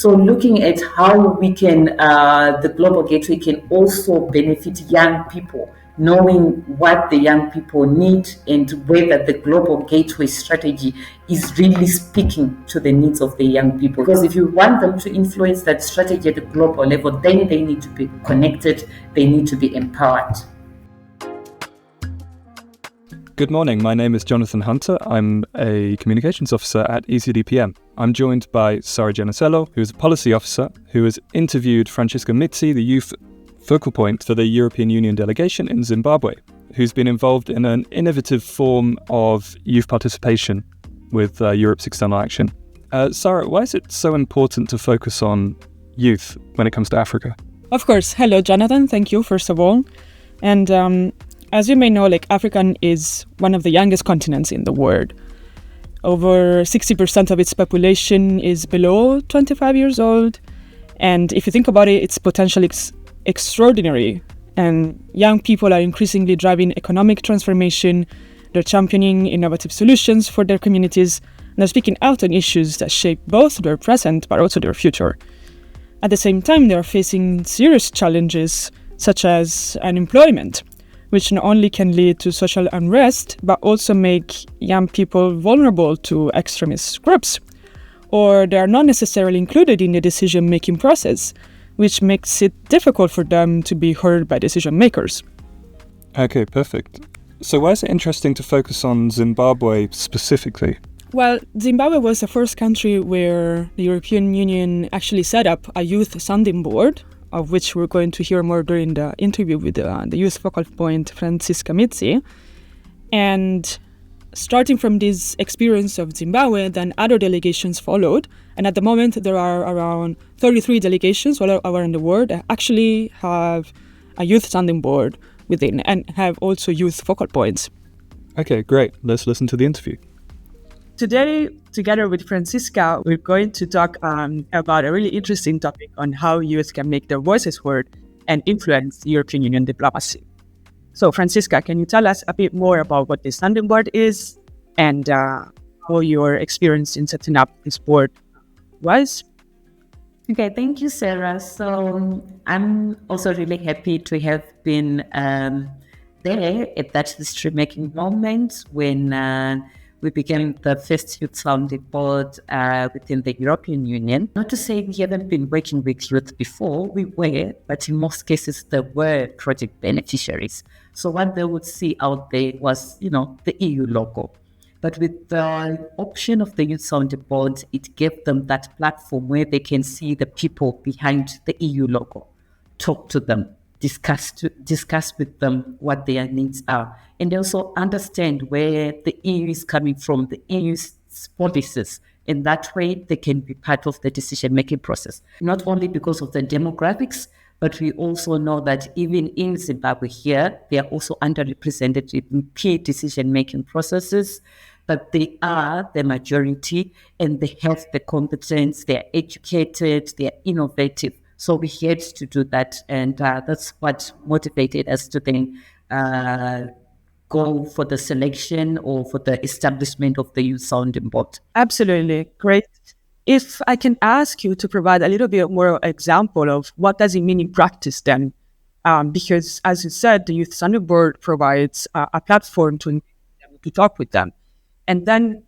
So looking at how we can, the Global Gateway can also benefit young people, knowing what the young people need and whether the Global Gateway strategy is really speaking to the needs of the young people. Because if you want them to influence that strategy at the global level, then they need to be connected, they need to be empowered. Good morning, my name is Jonathan Hunter. I'm a communications officer at ECDPM. I'm joined by Sara Gianesello, who is a policy officer, who has interviewed Francesca Midzi, the youth focal point for the European Union delegation in Zimbabwe, who's been involved in an innovative form of youth participation with Europe's external action. Sara, why is it so important to focus on youth when it comes to Africa? Of course. Hello, Jonathan. Thank you, first of all. And as you may know, Africa is one of the youngest continents in the world. Over 60% of its population is below 25 years old. And if you think about it, its potential is extraordinary. And young people are increasingly driving economic transformation. They're championing innovative solutions for their communities. And they're speaking out on issues that shape both their present but also their future. At the same time, they are facing serious challenges such as unemployment, which not only can lead to social unrest, but also make young people vulnerable to extremist groups. Or they are not necessarily included in the decision-making process, which makes it difficult for them to be heard by decision makers. Okay, perfect. So why is it interesting to focus on Zimbabwe specifically? Well, Zimbabwe was the first country where the European Union actually set up a youth sounding board, of which we're going to hear more during the interview with the youth focal point, Francesca Midzi. And starting from this experience of Zimbabwe, then other delegations followed. And at the moment, there are around 33 delegations all around the world that actually have a youth sounding board within and have also youth focal points. Okay, great. Let's listen to the interview. Today, together with Francesca, we're going to talk about a really interesting topic on how youth can make their voices heard and influence European Union diplomacy. So, Francesca, can you tell us a bit more about what this sounding board is and how your experience in setting up this board was? Okay, thank you, Sarah. So I'm also really happy to have been there at that history-making moment when we became the first youth sounding board within the European Union. Not to say we haven't been working with youth before, we were, but in most cases there were project beneficiaries. So what they would see out there was, the EU logo. But with the option of the youth sounding board, it gave them that platform where they can see the people behind the EU logo, talk to them, discuss with them what their needs are, and also understand where the EU is coming from, the EU's policies. In that way, they can be part of the decision-making process, not only because of the demographics, but we also know that even in Zimbabwe here, they are also underrepresented in key decision-making processes, but they are the majority and they have the competence, they are educated, they are innovative. So we had to do that, and that's what motivated us to then go for the selection or for the establishment of the youth sounding board. Absolutely. Great. If I can ask you to provide a little bit more example of what does it mean in practice then? Because as you said, the youth sounding board provides a platform to talk with them. And then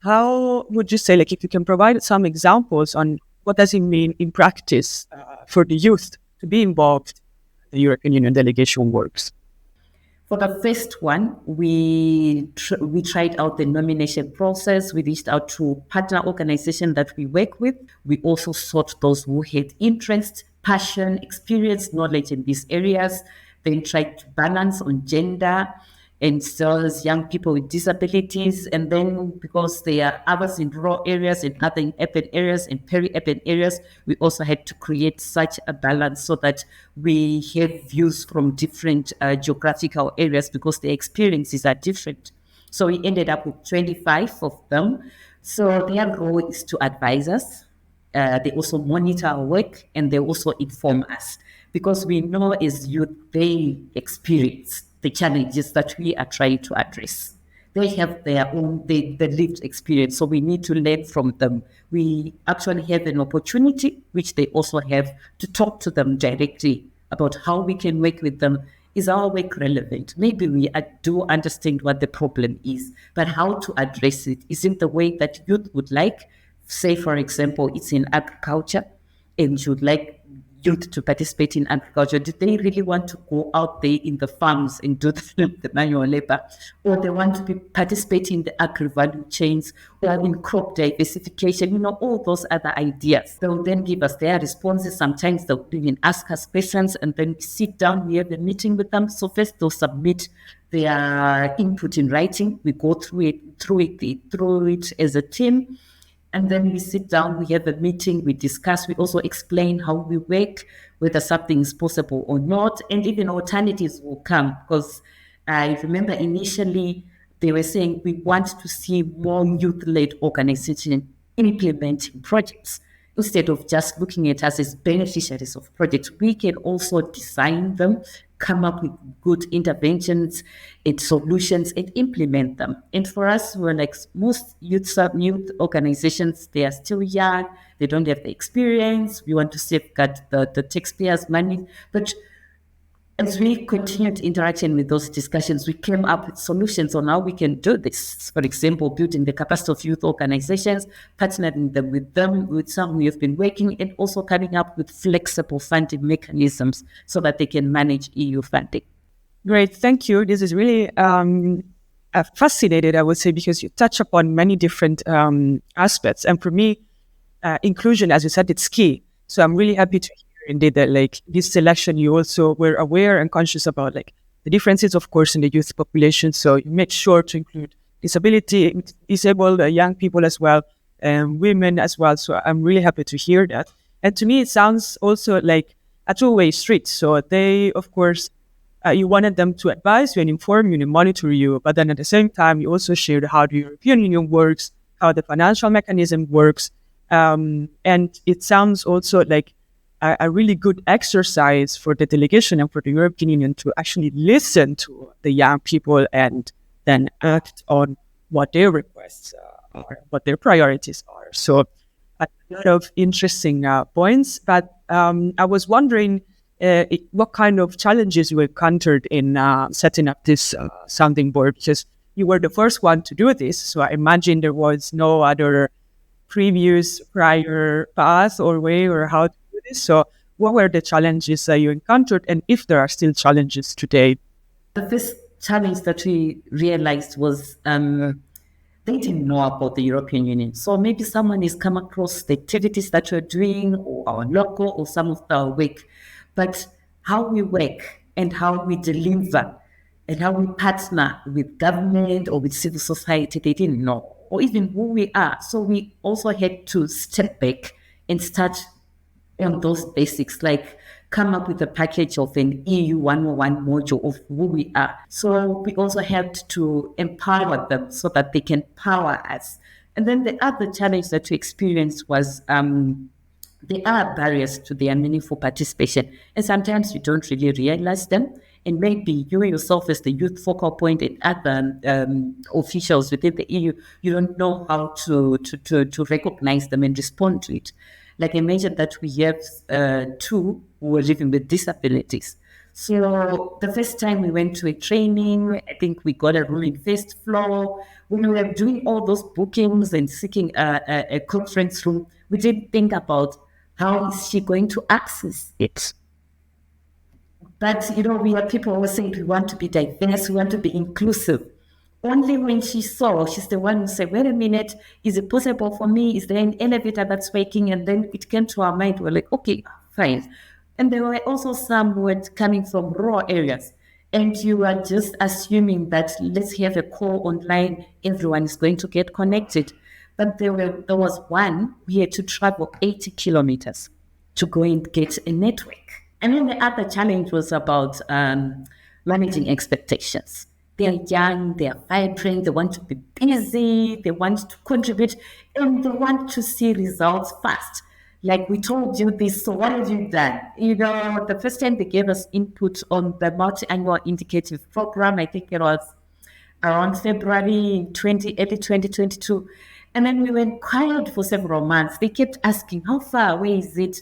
how would you say, if you can provide some examples on what does it mean in practice for the youth to be involved in the European Union delegation works? For the first one, we tried out the nomination process. We reached out to partner organizations that we work with. We also sought those who had interest, passion, experience, knowledge in these areas. Then tried to balance on gender and those young people with disabilities. And then because there are others in rural areas and other in urban areas and peri-urban areas, we also had to create such a balance so that we have views from different geographical areas because their experiences are different. So we ended up with 25 of them. So their role is to advise us. They also monitor our work and they also inform us because we know as youth, they experience the challenges that we are trying to address. they have their own the lived experience. So we need to learn from them. We actually have an opportunity, which they also have, to talk to them directly about how we can work with them. Is our work relevant? Maybe we do understand what the problem is, but how to address it? Is it the way that youth would like? Say, for example, it's in agriculture and you'd like youth to participate in agriculture. Do they really want to go out there in the farms and do the manual labor? Or they want to be participating in the agri-value chains or in crop diversification, all those other ideas. They'll then give us their responses. Sometimes they'll even ask us questions and then we sit down, we have a meeting with them. So first they'll submit their input in writing. We go through it as a team. And then we sit down, we have a meeting, we discuss, we also explain how we work, whether something is possible or not, and even alternatives will come. Because I remember initially they were saying we want to see more youth-led organizations implementing projects. Instead of just looking at us as beneficiaries of projects, we can also design them, come up with good interventions and solutions and implement them. And for us, we're like most youth organizations, they are still young, they don't have the experience. We want to safeguard the taxpayers' money. But as we continued interacting with those discussions, we came up with solutions on how we can do this. For example, building the capacity of youth organizations, partnering them with some we have been working, and also coming up with flexible funding mechanisms so that they can manage EU funding. Great, thank you. This is really fascinating, I would say, because you touch upon many different aspects. And for me, inclusion, as you said, it's key. So I'm really happy to hear indeed that like this selection, you also were aware and conscious about like the differences, of course, in the youth population. So you made sure to include disabled young people as well, and women as well. So I'm really happy to hear that. And to me, it sounds also like a two-way street. So they, of course, you wanted them to advise you and inform you and monitor you, but then at the same time, you also shared how the European Union works, how the financial mechanism works. And it sounds also like a really good exercise for the delegation and for the European Union to actually listen to the young people and then act on what their requests are, what their priorities are. So a lot of interesting points, but I was wondering what kind of challenges you encountered in setting up this sounding board, because you were the first one to do this. So I imagine there was no other prior path or way or how to do this. So what were the challenges that you encountered, and if there are still challenges today? The first challenge that we realized was they didn't know about the European Union. So maybe someone has come across the activities that we're doing or our logo or some of our work, but how we work and how we deliver and how we partner with government or with civil society, they didn't know, or even who we are. So we also had to step back and start on those basics, like come up with a package of an EU 101 module of who we are. So we also helped to empower them so that they can power us. And then the other challenge that we experienced was there are barriers to their meaningful participation. And sometimes you don't really realize them. And maybe you yourself as the youth focal point and other officials within the EU, you don't know how to recognize them and respond to it. Like I mentioned that we have two who are living with disabilities. So the first time we went to a training, I think we got a room in first floor. When we were doing all those bookings and seeking a conference room, we didn't think about how is she going to access it. But, we are people who are saying we want to be diverse, we want to be inclusive. Only when she's the one who said, wait a minute, is it possible for me? Is there an elevator that's working? And then it came to our mind, we're like, okay, fine. And there were also some who were coming from rural areas. And you are just assuming that let's have a call online, everyone is going to get connected. But there was one, we had to travel 80 kilometers to go and get a network. And then the other challenge was about managing expectations. They are young, they are vibrant, they want to be busy, they want to contribute, and they want to see results fast. Like we told you this, so what have you done? The first time they gave us input on the multi-annual indicative program, I think it was around February early 2022. And then we went quiet for several months. They kept asking, how far away is it?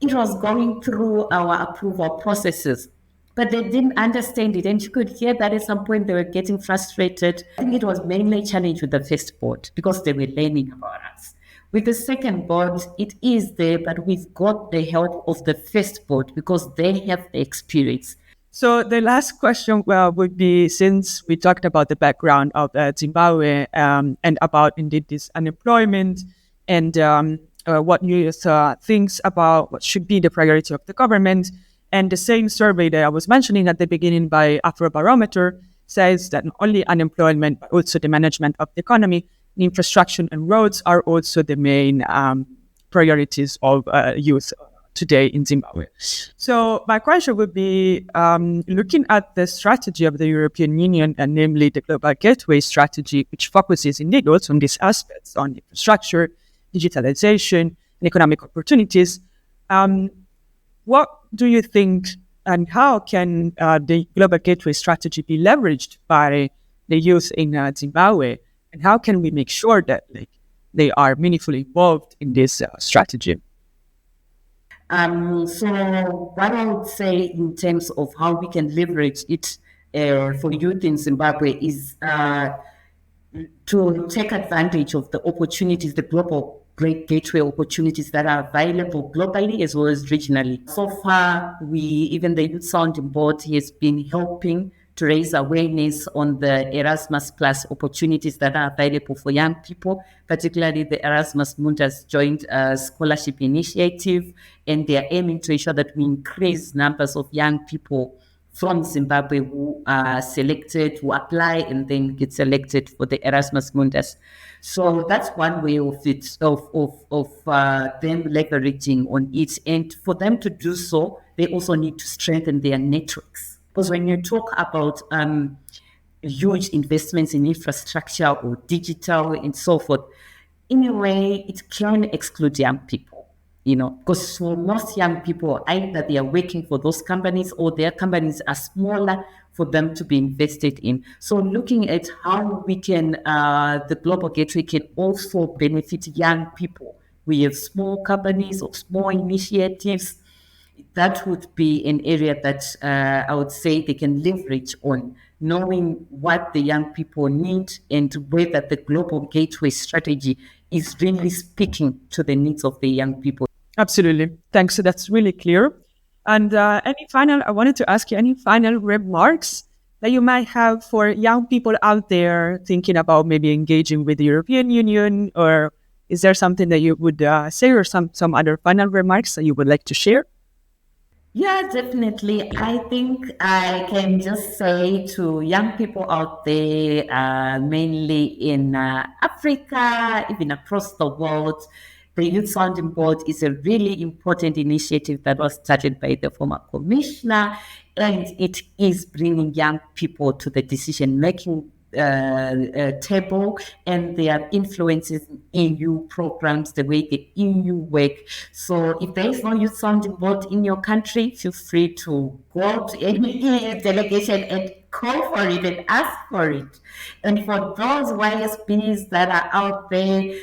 It was going through our approval processes, but they didn't understand it. And you could hear that at some point they were getting frustrated. I think it was mainly a challenge with the first board because they were learning about us. With the second board, it is there, but we've got the help of the first board because they have the experience. So the last question would be, since we talked about the background of Zimbabwe and about indeed this unemployment and what you thinks about what should be the priority of the government, and the same survey that I was mentioning at the beginning by Afrobarometer says that not only unemployment, but also the management of the economy, infrastructure and roads are also the main priorities of youth today in Zimbabwe. So my question would be, looking at the strategy of the European Union, and namely the Global Gateway strategy, which focuses indeed also on these aspects, on infrastructure, digitalization, and economic opportunities, what do you think and how can the Global Gateway strategy be leveraged by the youth in Zimbabwe? And how can we make sure that they are meaningfully involved in this strategy? So what I would say in terms of how we can leverage it for youth in Zimbabwe is to take advantage of the opportunities, the global great gateway opportunities that are available globally as well as regionally. So far, even the Youth Sounding Board has been helping to raise awareness on the Erasmus Plus opportunities that are available for young people, particularly the Erasmus Mundus Joint Scholarship Initiative, and they are aiming to ensure that we increase numbers of young people from Zimbabwe who are selected, who apply and then get selected for the Erasmus Mundus. So that's one way of it, of them leveraging on it. And for them to do so, they also need to strengthen their networks. Because when you talk about huge investments in infrastructure or digital and so forth, in a way, it can exclude young people, because for most young people, either they are working for those companies or their companies are smaller for them to be invested in. So looking at how we can, the Global Gateway can also benefit young people. We have small companies or small initiatives. That would be an area that I would say they can leverage on, knowing what the young people need and whether the Global Gateway strategy is really speaking to the needs of the young people. Absolutely. Thanks. So that's really clear. And I wanted to ask you any final remarks that you might have for young people out there thinking about maybe engaging with the European Union, or is there something that you would say, or some other final remarks that you would like to share? Yeah, definitely. I think I can just say to young people out there, mainly in Africa, even across the world, the Youth Sounding Board is a really important initiative that was started by the former commissioner, and it is bringing young people to the decision-making table, and their influences in EU programs, the way the EU work. So if there is no Youth Sounding Board in your country, feel free to go to any EU delegation and call for it and ask for it. And for those YSPs that are out there,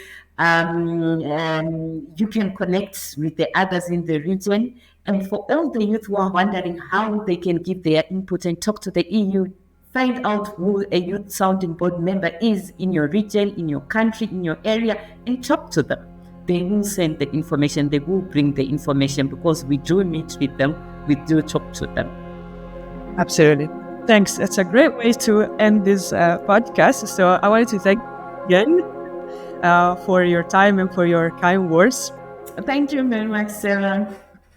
you can connect with the others in the region. And for all the youth who are wondering how they can give their input and talk to the EU, find out who a Youth Sounding Board member is in your region, in your country, in your area, and talk to them. They will send the information, they will bring the information, because we do meet with them, we do talk to them. Absolutely. Thanks. That's a great way to end this podcast. So I wanted to thank you again for your time and for your kind words. Thank you very much, Sarah.